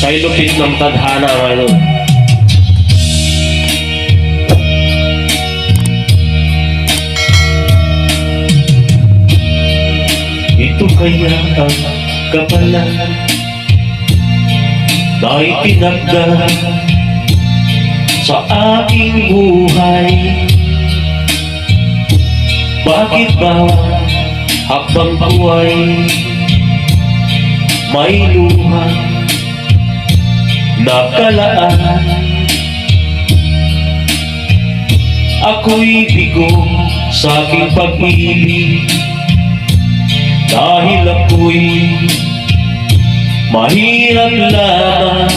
Sa'y lupit ng tadhana ngayon. Ito kaya ang kapalan na itinagda sa aking buhay. Bakit ba habang buhay may luha nakalaan? Ako'y bigo sa aking pag-ibig dahil ako'y mahirap lamang.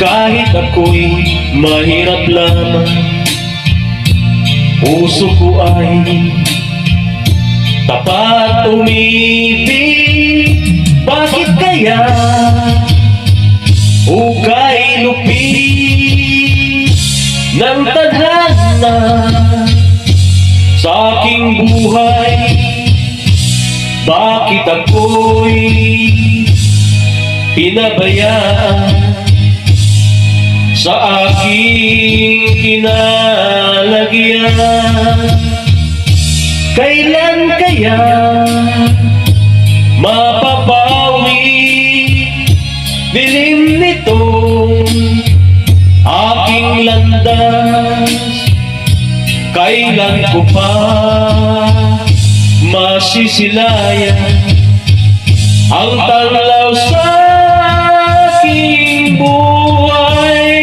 Kahit ako'y mahirap lamang, puso ko ay tapat umibig. Bakit kaya ukay lupit ng tadhana sa aking buhay? Bakit ako'y pinabayaan sa aking kinalagyan? Kailan kaya mapapawi dilim nitong aking landas? Kailan ko pa masisilayan ang tanglaw sa aking buhay?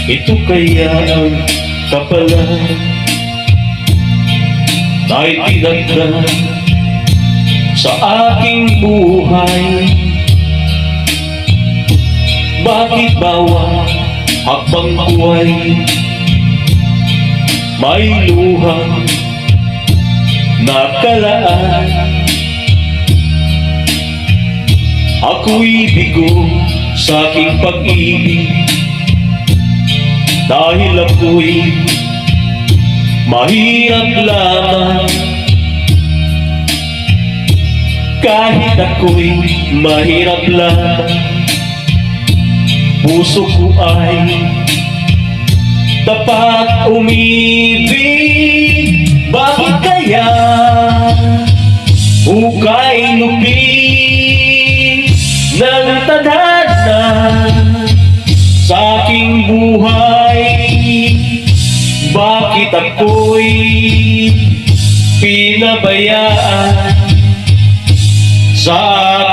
Ito kaya ang kapalan na itinagda sa aking buhay. Bakit bawat habang buhay may luha nakalaan? Ako'y bigo sa aking pag-ibig dahil ako'y mahirap lamang. Kahit ako'y mahirap lamang, puso ko ay tapat umibig. Bakit kaya ukay lupit ng tadhana sa aking buhay? Bakit ako'y pinabayaan sa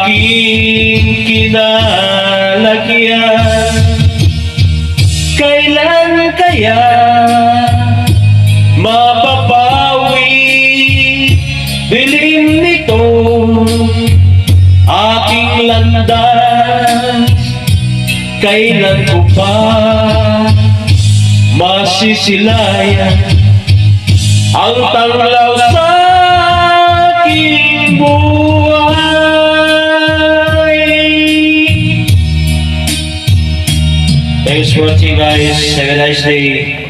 aking kinalagyan? Kailan kaya mapapawi dilim nitong aking landas? Kailan ko pa masisilayan ang tanglaw sa aking buhay? Thanks for watching, guys. Have a nice day.